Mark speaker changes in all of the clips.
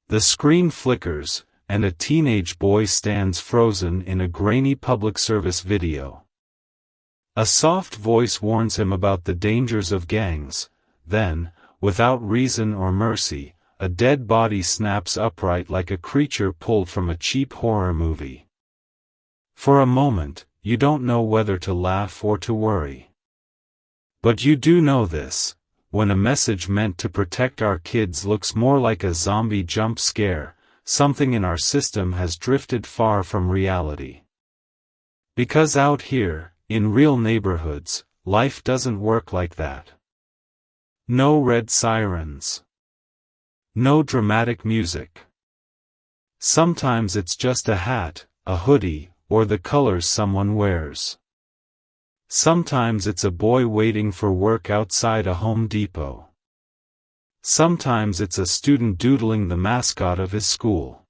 Speaker 1: The screen flickers, and a teenage boy stands frozen in a grainy public service video. A soft voice warns him about the dangers of gangs. Then, without reason or mercy, a dead body snaps upright like a creature pulled from a cheap horror movie. For a moment, you don't know whether to laugh or to worry. But you do know this: when a message meant to protect our kids looks more like a zombie jump scare, something in our system has drifted far from reality. Because out here, in real neighborhoods, life doesn't work like that. No red sirens. No dramatic music. Sometimes it's just a hat, a hoodie, or the colors someone wears. Sometimes it's a boy waiting for work outside a Home Depot. Sometimes it's a student doodling the mascot of his school.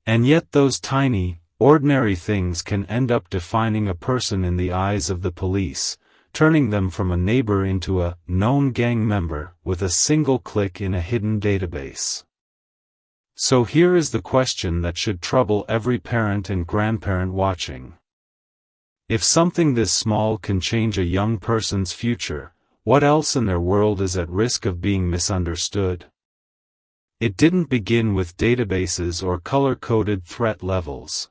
Speaker 1: And yet those tiny, ordinary things can end up defining a person in the eyes of the police, turning them from a neighbor into a known gang member with a single click in a hidden database. So here is the question that should trouble every parent and grandparent watching. If something this small can change a young person's future, what else in their world is at risk of being misunderstood? It didn't begin with databases or color-coded threat levels.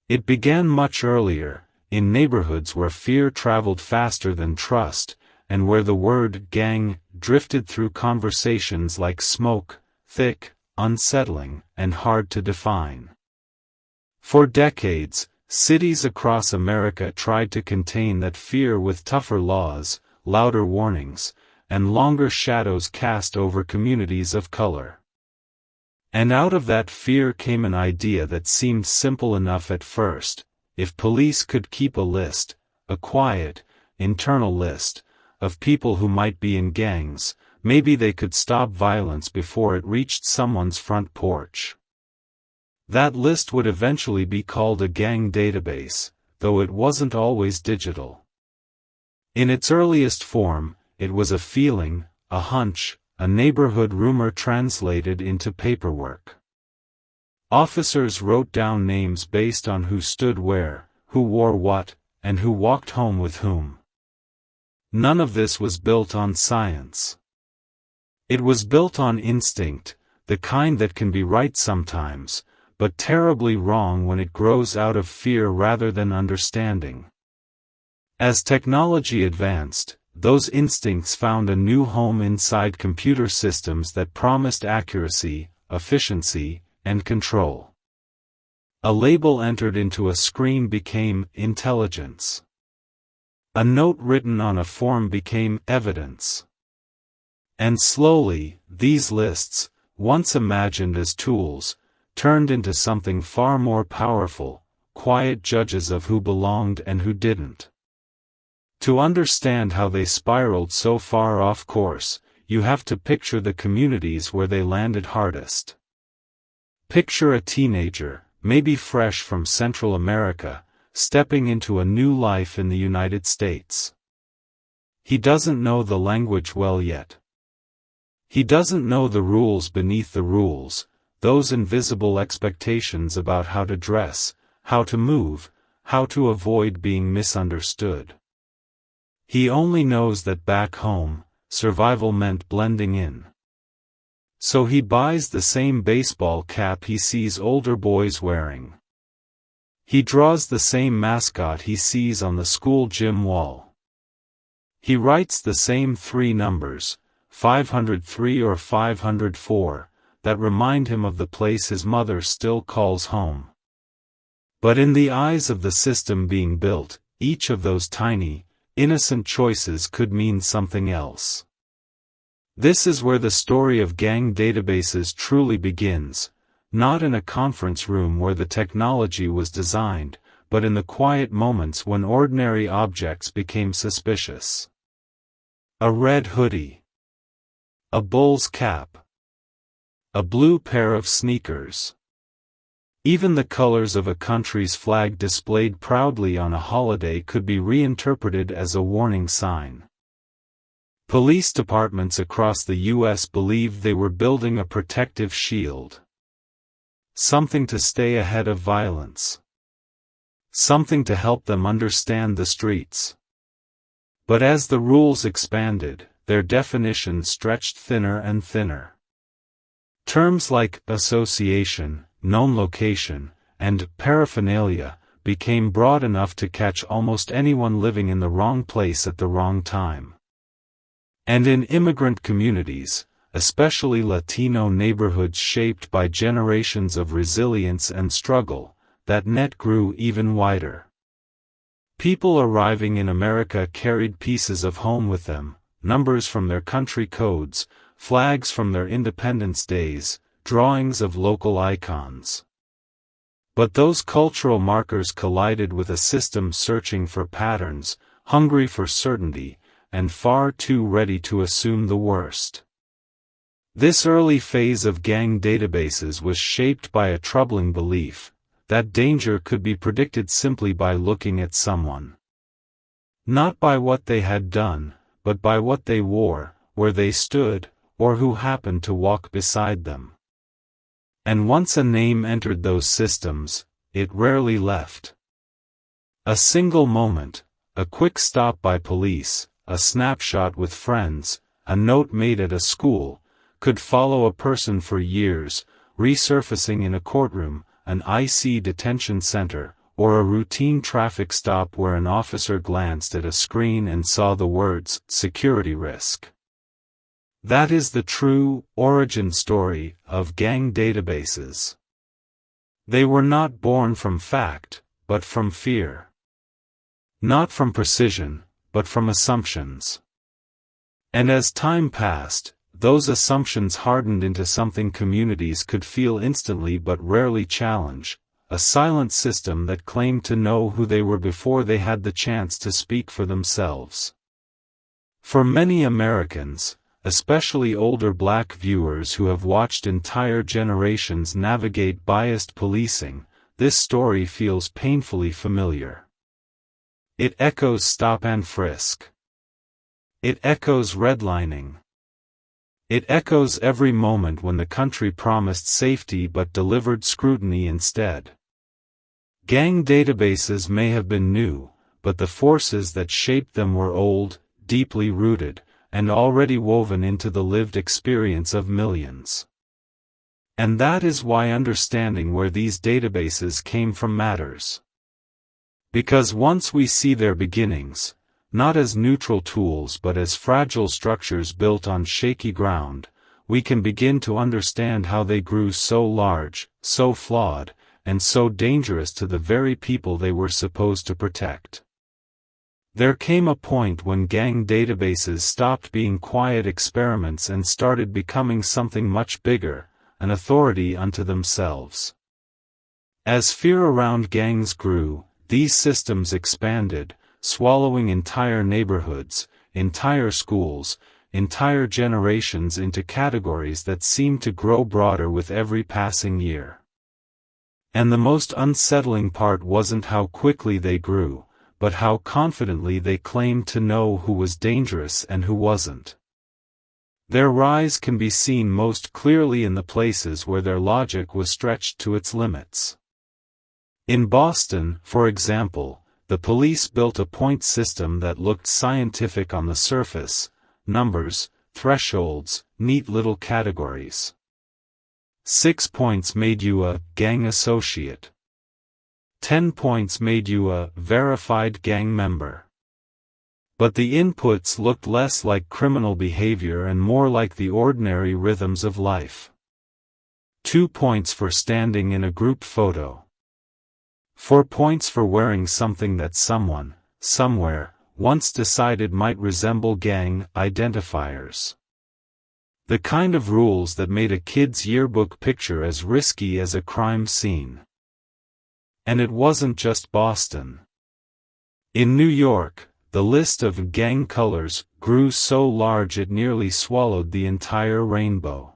Speaker 1: It began much earlier, in neighborhoods where fear traveled faster than trust, and where the word gang drifted through conversations like smoke, thick, unsettling, and hard to define. For decades, cities across America tried to contain that fear with tougher laws, louder warnings, and longer shadows cast over communities of color. And out of that fear came an idea that seemed simple enough at first: if police could keep a list, a quiet, internal list, of people who might be in gangs, maybe they could stop violence before it reached someone's front porch. That list would eventually be called a gang database, though it wasn't always digital. In its earliest form, it was a feeling, a hunch, a neighborhood rumor translated into paperwork. Officers wrote down names based on who stood where, who wore what, and who walked home with whom. None of this was built on science. It was built on instinct, the kind that can be right sometimes, but terribly wrong when it grows out of fear rather than understanding. As technology advanced, those instincts found a new home inside computer systems that promised accuracy, efficiency, and control. A label entered into a screen became intelligence. A note written on a form became evidence. And slowly, these lists, once imagined as tools, turned into something far more powerful: quiet judges of who belonged and who didn't. To understand how they spiraled so far off course, you have to picture the communities where they landed hardest. Picture a teenager, maybe fresh from Central America, stepping into a new life in the United States. He doesn't know the language well yet. He doesn't know the rules beneath the rules, those invisible expectations about how to dress, how to move, how to avoid being misunderstood. He only knows that back home, survival meant blending in. So he buys the same baseball cap he sees older boys wearing. He draws the same mascot he sees on the school gym wall. He writes the same 3 numbers, 503 or 504, that remind him of the place his mother still calls home. But in the eyes of the system being built, each of those tiny, innocent choices could mean something else. This is where the story of gang databases truly begins, not in a conference room where the technology was designed, but in the quiet moments when ordinary objects became suspicious. A red hoodie. A bull's cap. A blue pair of sneakers. Even the colors of a country's flag displayed proudly on a holiday could be reinterpreted as a warning sign. Police departments across the U.S. believed they were building a protective shield. Something to stay ahead of violence. Something to help them understand the streets. But as the rules expanded, their definitions stretched thinner and thinner. Terms like association, known location, and paraphernalia became broad enough to catch almost anyone living in the wrong place at the wrong time. And in immigrant communities, especially Latino neighborhoods shaped by generations of resilience and struggle, that net grew even wider. People arriving in America carried pieces of home with them, numbers from their country codes, flags from their independence days, drawings of local icons. But those cultural markers collided with a system searching for patterns, hungry for certainty, and far too ready to assume the worst. This early phase of gang databases was shaped by a troubling belief that danger could be predicted simply by looking at someone. Not by what they had done, but by what they wore, where they stood, or who happened to walk beside them. And once a name entered those systems, it rarely left. A single moment, a quick stop by police, a snapshot with friends, a note made at a school, could follow a person for years, resurfacing in a courtroom, an IC detention center, or a routine traffic stop where an officer glanced at a screen and saw the words, "security risk." That is the true, origin story of gang databases. They were not born from fact, but from fear. Not from precision, but from assumptions. And as time passed, those assumptions hardened into something communities could feel instantly but rarely challenge, a silent system that claimed to know who they were before they had the chance to speak for themselves. For many Americans, especially older Black viewers who have watched entire generations navigate biased policing, this story feels painfully familiar. It echoes stop and frisk. It echoes redlining. It echoes every moment when the country promised safety but delivered scrutiny instead. Gang databases may have been new, but the forces that shaped them were old, deeply rooted, and already woven into the lived experience of millions. And that is why understanding where these databases came from matters. Because once we see their beginnings, not as neutral tools but as fragile structures built on shaky ground, we can begin to understand how they grew so large, so flawed, and so dangerous to the very people they were supposed to protect. There came a point when gang databases stopped being quiet experiments and started becoming something much bigger, an authority unto themselves. As fear around gangs grew, these systems expanded, swallowing entire neighborhoods, entire schools, entire generations into categories that seemed to grow broader with every passing year. And the most unsettling part wasn't how quickly they grew, but how confidently they claimed to know who was dangerous and who wasn't. Their rise can be seen most clearly in the places where their logic was stretched to its limits. In Boston, for example, the police built a point system that looked scientific on the surface: numbers, thresholds, neat little categories. 6 points made you a gang associate. 10 points made you a verified gang member. But the inputs looked less like criminal behavior and more like the ordinary rhythms of life. 2 points for standing in a group photo. 4 points for wearing something that someone, somewhere, once decided might resemble gang identifiers. The kind of rules that made a kid's yearbook picture as risky as a crime scene. And it wasn't just Boston. In New York, the list of gang colors grew so large it nearly swallowed the entire rainbow.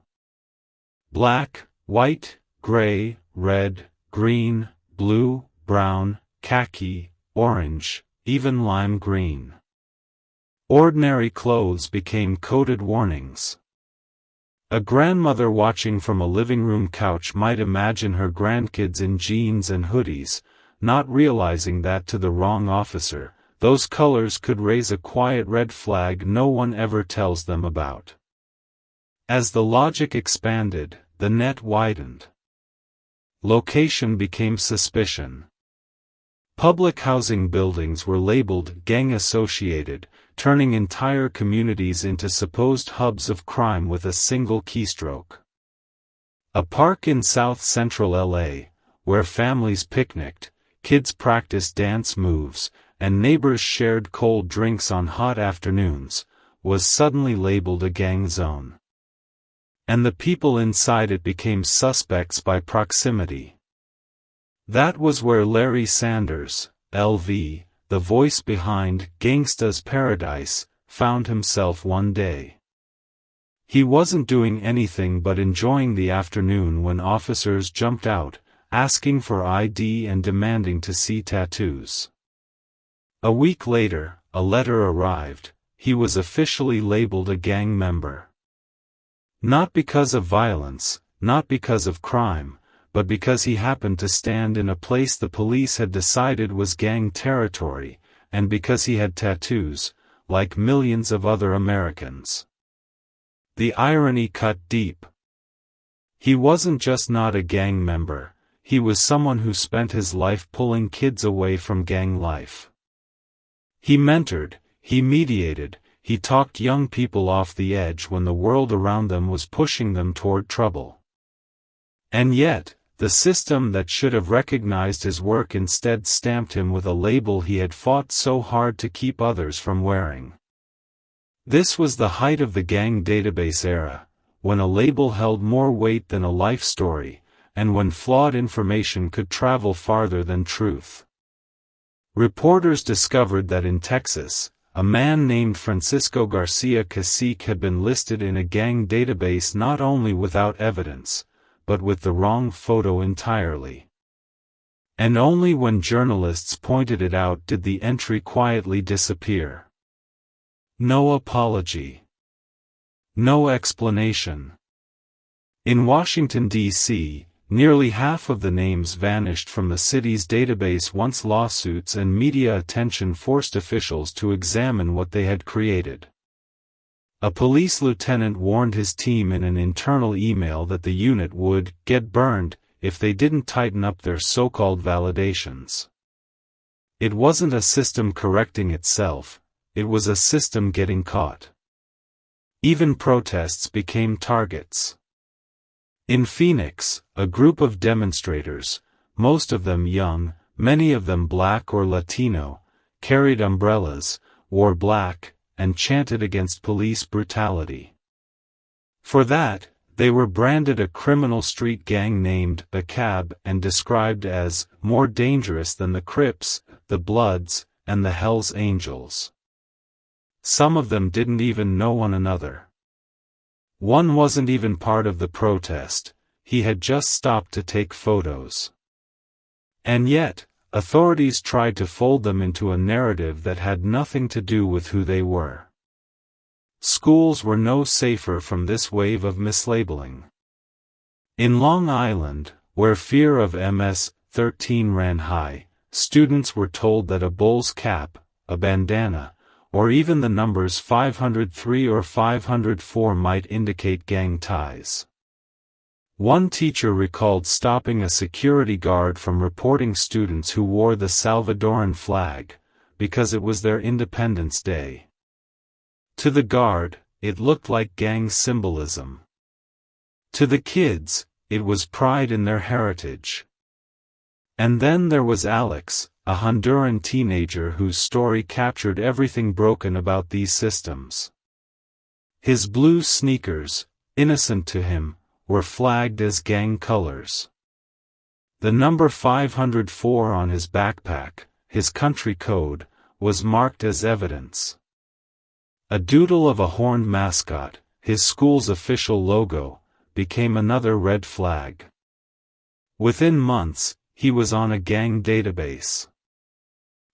Speaker 1: Black, white, gray, red, green, blue, brown, khaki, orange, even lime green. Ordinary clothes became coded warnings. A grandmother watching from a living room couch might imagine her grandkids in jeans and hoodies, not realizing that to the wrong officer, those colors could raise a quiet red flag no one ever tells them about. As the logic expanded, the net widened. Location became suspicion. Public housing buildings were labeled gang-associated, turning entire communities into supposed hubs of crime with a single keystroke. A park in south-central LA, where families picnicked, kids practiced dance moves, and neighbors shared cold drinks on hot afternoons, was suddenly labeled a gang zone. And the people inside it became suspects by proximity. That was where Larry Sanders, LV, the voice behind Gangsta's Paradise, found himself one day. He wasn't doing anything but enjoying the afternoon when officers jumped out, asking for ID and demanding to see tattoos. A week later, a letter arrived. He was officially labeled a gang member. Not because of violence, not because of crime, but because he happened to stand in a place the police had decided was gang territory, and because he had tattoos, like millions of other Americans. The irony cut deep. He wasn't just not a gang member, he was someone who spent his life pulling kids away from gang life. He mentored, he mediated, he talked young people off the edge when the world around them was pushing them toward trouble. And yet, the system that should have recognized his work instead stamped him with a label he had fought so hard to keep others from wearing. This was the height of the gang database era, when a label held more weight than a life story, and when flawed information could travel farther than truth. Reporters discovered that in Texas, a man named Francisco Garcia Cacique had been listed in a gang database not only without evidence, but with the wrong photo entirely. And only when journalists pointed it out did the entry quietly disappear. No apology. No explanation. In Washington, D.C., nearly half of the names vanished from the city's database once lawsuits and media attention forced officials to examine what they had created. A police lieutenant warned his team in an internal email that the unit would get burned if they didn't tighten up their so-called validations. It wasn't a system correcting itself, it was a system getting caught. Even protests became targets. In Phoenix, a group of demonstrators, most of them young, many of them black or Latino, carried umbrellas, wore black, and chanted against police brutality. For that, they were branded a criminal street gang named ACAB and described as more dangerous than the Crips, the Bloods, and the Hells Angels. Some of them didn't even know one another. One wasn't even part of the protest, he had just stopped to take photos. And yet, authorities tried to fold them into a narrative that had nothing to do with who they were. Schools were no safer from this wave of mislabeling. In Long Island, where fear of MS-13 ran high, students were told that a bull's cap, a bandana, or even the numbers 503 or 504 might indicate gang ties. One teacher recalled stopping a security guard from reporting students who wore the Salvadoran flag, because it was their Independence Day. To the guard, it looked like gang symbolism. To the kids, it was pride in their heritage. And then there was Alex, a Honduran teenager whose story captured everything broken about these systems. His blue sneakers, innocent to him, were flagged as gang colors. The number 504 on his backpack, his country code, was marked as evidence. A doodle of a horned mascot, his school's official logo, became another red flag. Within months, he was on a gang database.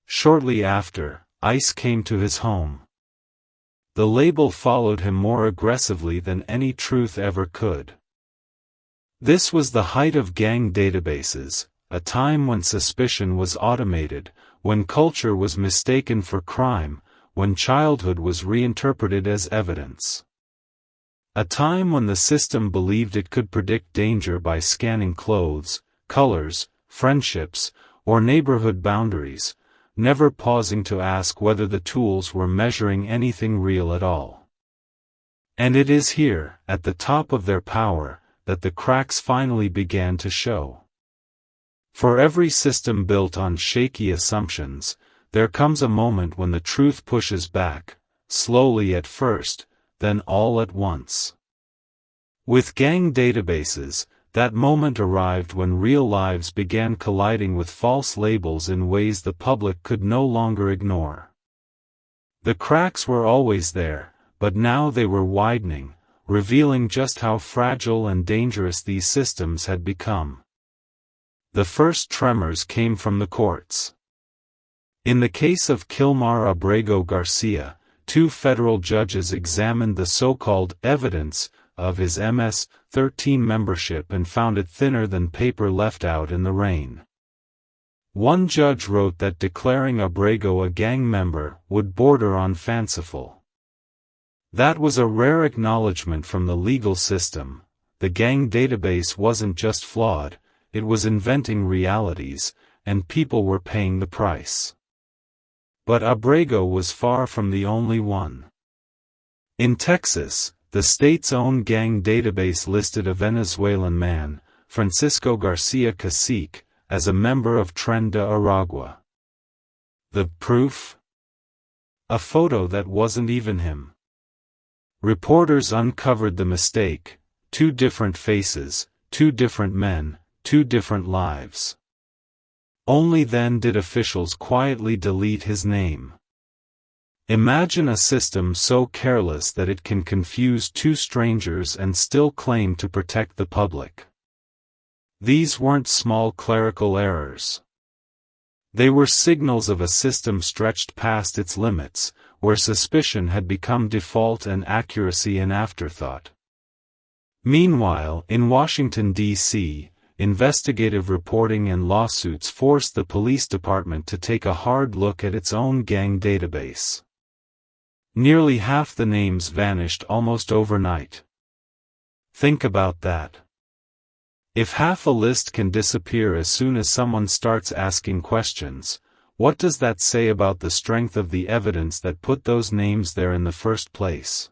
Speaker 1: Shortly after, ICE came to his home. The label followed him more aggressively than any truth ever could. This was the height of gang databases, a time when suspicion was automated, when culture was mistaken for crime, when childhood was reinterpreted as evidence. A time when the system believed it could predict danger by scanning clothes, colors, friendships, or neighborhood boundaries, never pausing to ask whether the tools were measuring anything real at all. And it is here, at the top of their power, that the cracks finally began to show. For every system built on shaky assumptions, there comes a moment when the truth pushes back, slowly at first, then all at once. With gang databases, that moment arrived when real lives began colliding with false labels in ways the public could no longer ignore. The cracks were always there, but now they were widening, revealing just how fragile and dangerous these systems had become. The first tremors came from the courts. In the case of Kilmar Abrego Garcia, 2 federal judges examined the so-called evidence of his MS-13 membership and found it thinner than paper left out in the rain. One judge wrote that declaring Abrego a gang member would border on fanciful. That was a rare acknowledgement from the legal system. The gang database wasn't just flawed, it was inventing realities, and people were paying the price. But Abrego was far from the only one. In Texas, the state's own gang database listed a Venezuelan man, Francisco Garcia Cacique, as a member of Tren de Aragua. The proof? A photo that wasn't even him. Reporters uncovered the mistake: 2 different faces, 2 different men, 2 different lives. Only then did officials quietly delete his name. Imagine a system so careless that it can confuse 2 strangers and still claim to protect the public. These weren't small clerical errors. They were signals of a system stretched past its limits, where suspicion had become default and accuracy an afterthought. Meanwhile, in Washington, D.C., investigative reporting and lawsuits forced the police department to take a hard look at its own gang database. Nearly half the names vanished almost overnight. Think about that. If half a list can disappear as soon as someone starts asking questions, what does that say about the strength of the evidence that put those names there in the first place?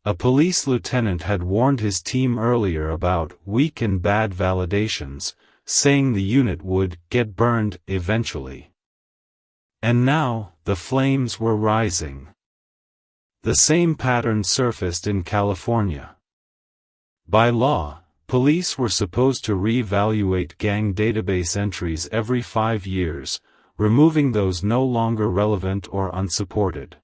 Speaker 1: A police lieutenant had warned his team earlier about weak and bad validations, saying the unit would get burned eventually. And now, the flames were rising. The same pattern surfaced in California. By law, police were supposed to re-evaluate gang database entries every 5 years, removing those no longer relevant or unsupported.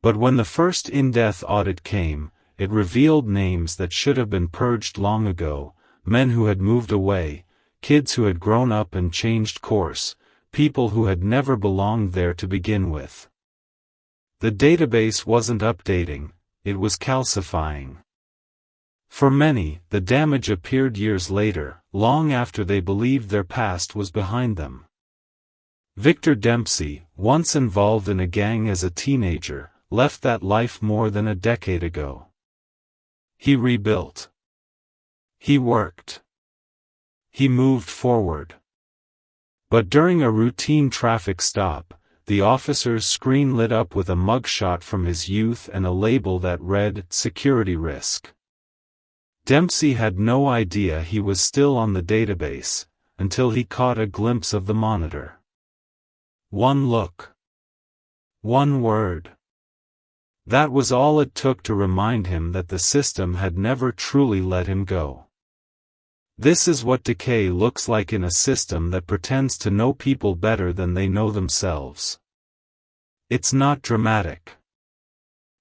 Speaker 1: But when the first in-depth audit came, it revealed names that should have been purged long ago: men who had moved away, kids who had grown up and changed course, people who had never belonged there to begin with. The database wasn't updating, it was calcifying. For many, the damage appeared years later, long after they believed their past was behind them. Victor Dempsey, once involved in a gang as a teenager, left that life more than a decade ago. He rebuilt. He worked. He moved forward. But during a routine traffic stop, the officer's screen lit up with a mugshot from his youth and a label that read, "Security Risk." Dempsey had no idea he was still on the database, until he caught a glimpse of the monitor. One look. One word. That was all it took to remind him that the system had never truly let him go. This is what decay looks like in a system that pretends to know people better than they know themselves. It's not dramatic.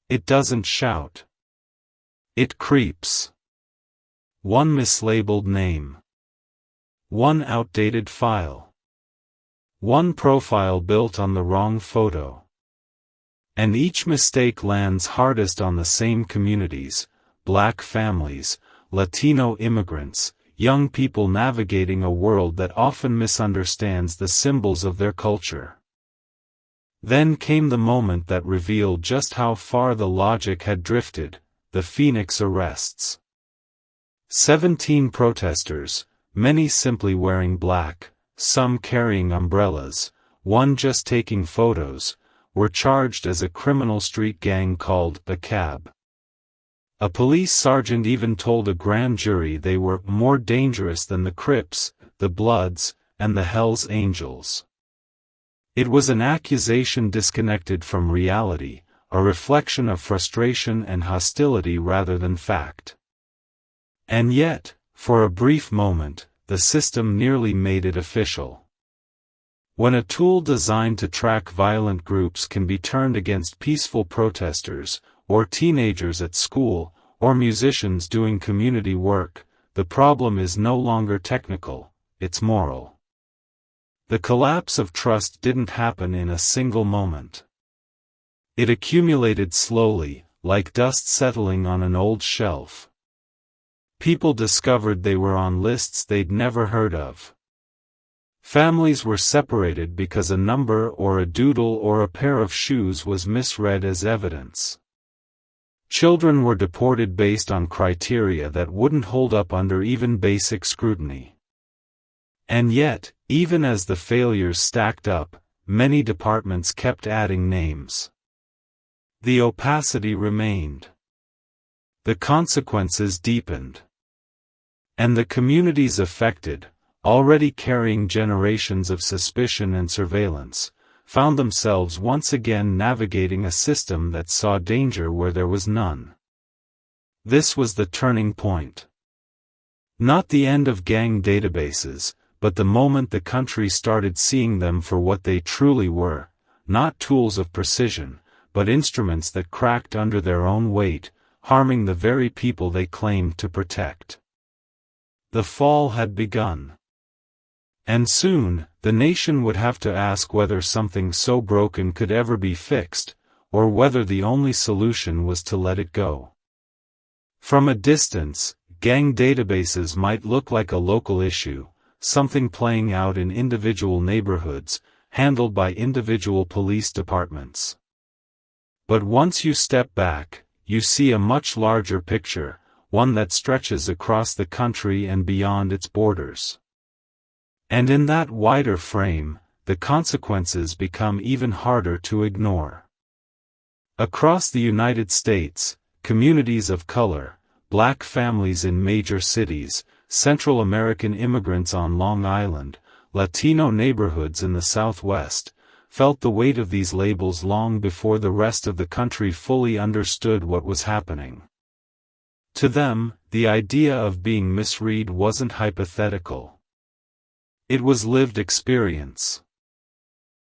Speaker 1: It doesn't shout. It creeps. One mislabeled name. One outdated file. One profile built on the wrong photo. And each mistake lands hardest on the same communities: Black families, Latino immigrants, young people navigating a world that often misunderstands the symbols of their culture. Then came the moment that revealed just how far the logic had drifted: the Phoenix arrests. 17 protesters, many simply wearing black, some carrying umbrellas, one just taking photos, were charged as a criminal street gang called ACAB. A police sergeant even told a grand jury they were more dangerous than the Crips, the Bloods, and the Hells Angels. It was an accusation disconnected from reality, a reflection of frustration and hostility rather than fact. And yet, for a brief moment, the system nearly made it official. When a tool designed to track violent groups can be turned against peaceful protesters, or teenagers at school, or musicians doing community work, the problem is no longer technical, it's moral. The collapse of trust didn't happen in a single moment. It accumulated slowly, like dust settling on an old shelf. People discovered they were on lists they'd never heard of. Families were separated because a number or a doodle or a pair of shoes was misread as evidence. Children were deported based on criteria that wouldn't hold up under even basic scrutiny. And yet, even as the failures stacked up, many departments kept adding names. The opacity remained. The consequences deepened. And the communities affected, already carrying generations of suspicion and surveillance, found themselves once again navigating a system that saw danger where there was none. This was the turning point. Not the end of gang databases, but the moment the country started seeing them for what they truly were: not tools of precision, but instruments that cracked under their own weight, harming the very people they claimed to protect. The fall had begun. And soon, the nation would have to ask whether something so broken could ever be fixed, or whether the only solution was to let it go. From a distance, gang databases might look like a local issue, something playing out in individual neighborhoods, handled by individual police departments. But once you step back, you see a much larger picture, one that stretches across the country and beyond its borders. And in that wider frame, the consequences become even harder to ignore. Across the United States, communities of color, Black families in major cities, Central American immigrants on Long Island, Latino neighborhoods in the Southwest, felt the weight of these labels long before the rest of the country fully understood what was happening. To them, the idea of being misread wasn't hypothetical. It was lived experience.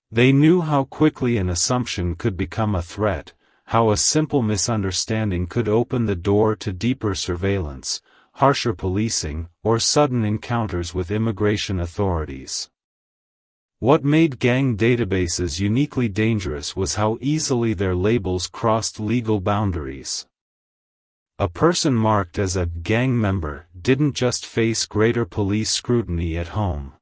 Speaker 1: They knew how quickly an assumption could become a threat, how a simple misunderstanding could open the door to deeper surveillance, harsher policing, or sudden encounters with immigration authorities. What made gang databases uniquely dangerous was how easily their labels crossed legal boundaries. A person marked as a gang member didn't just face greater police scrutiny at home.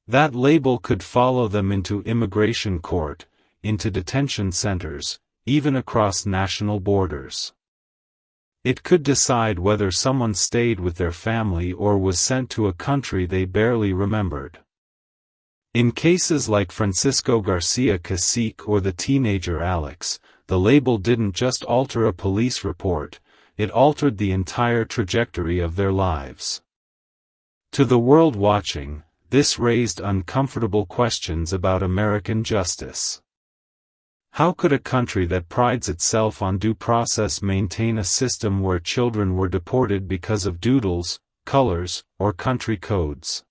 Speaker 1: That label could follow them into immigration court, into detention centers, even across national borders. It could decide whether someone stayed with their family or was sent to a country they barely remembered. In cases like Francisco Garcia Cacique or the teenager Alex, the label didn't just alter a police report, it altered the entire trajectory of their lives. To the world watching, this raised uncomfortable questions about American justice. How could a country that prides itself on due process maintain a system where children were deported because of doodles, colors, or country codes?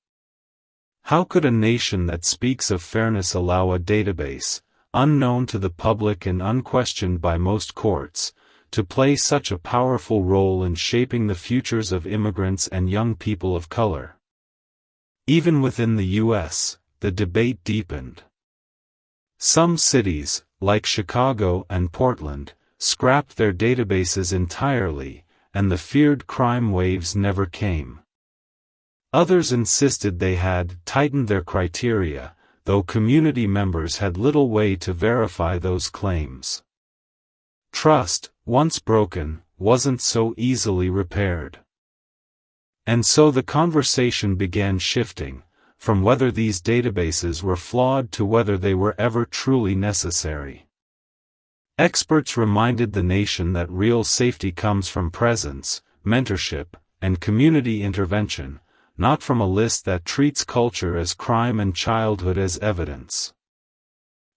Speaker 1: How could a nation that speaks of fairness allow a database, unknown to the public and unquestioned by most courts, to play such a powerful role in shaping the futures of immigrants and young people of color? Even within the U.S., the debate deepened. Some cities, like Chicago and Portland, scrapped their databases entirely, and the feared crime waves never came. Others insisted they had tightened their criteria, though community members had little way to verify those claims. Trust, once broken, wasn't so easily repaired. And so the conversation began shifting, from whether these databases were flawed to whether they were ever truly necessary. Experts reminded the nation that real safety comes from presence, mentorship, and community intervention, not from a list that treats culture as crime and childhood as evidence.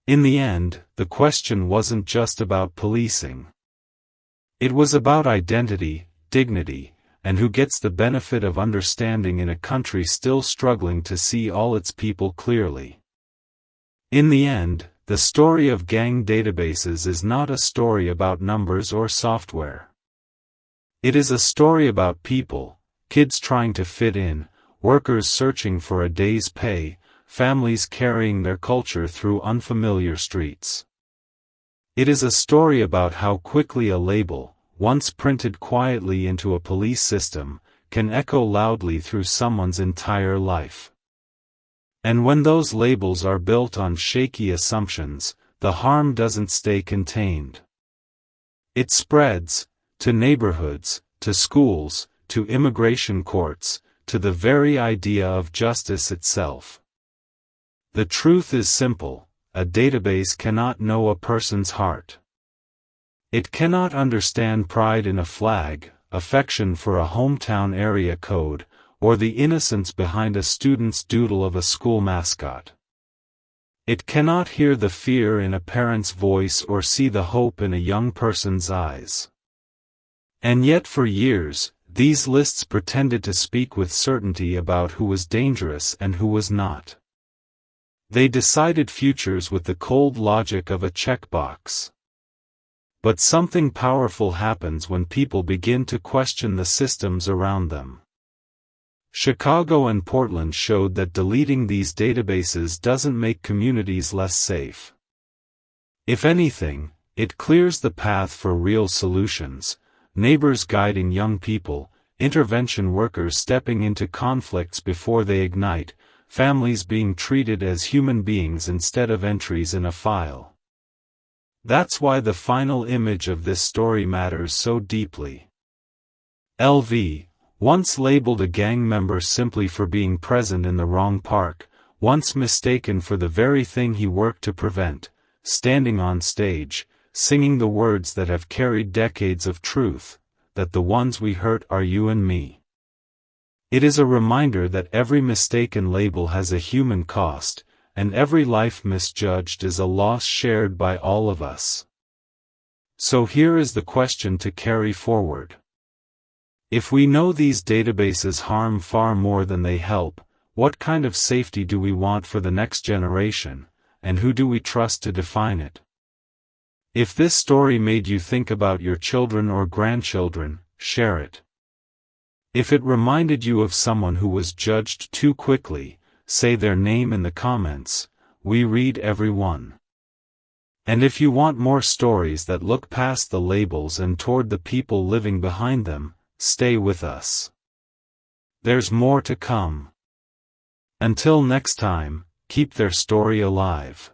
Speaker 1: In the end, the question wasn't just about policing. It was about identity, dignity, and who gets the benefit of understanding in a country still struggling to see all its people clearly. In the end, the story of gang databases is not a story about numbers or software. It is a story about people, kids trying to fit in, workers searching for a day's pay, families carrying their culture through unfamiliar streets. It is a story about how quickly a label, once printed quietly into a police system, can echo loudly through someone's entire life. And when those labels are built on shaky assumptions, the harm doesn't stay contained. It spreads, to neighborhoods, to schools, to immigration courts, to the very idea of justice itself. The truth is simple: a database cannot know a person's heart. It cannot understand pride in a flag, affection for a hometown area code, or the innocence behind a student's doodle of a school mascot. It cannot hear the fear in a parent's voice or see the hope in a young person's eyes. And yet for years, these lists pretended to speak with certainty about who was dangerous and who was not. They decided futures with the cold logic of a checkbox. But something powerful happens when people begin to question the systems around them. Chicago and Portland showed that deleting these databases doesn't make communities less safe. If anything, it clears the path for real solutions: neighbors guiding young people, intervention workers stepping into conflicts before they ignite, families being treated as human beings instead of entries in a file. That's why the final image of this story matters so deeply. LV, once labeled a gang member simply for being present in the wrong park, once mistaken for the very thing he worked to prevent, standing on stage, singing the words that have carried decades of truth, that the ones we hurt are you and me. It is a reminder that every mistaken label has a human cost, and every life misjudged is a loss shared by all of us. So here is the question to carry forward. If we know these databases harm far more than they help, what kind of safety do we want for the next generation, and who do we trust to define it? If this story made you think about your children or grandchildren, share it. If it reminded you of someone who was judged too quickly, say their name in the comments. We read every one. And if you want more stories that look past the labels and toward the people living behind them, stay with us. There's more to come. Until next time, keep their story alive.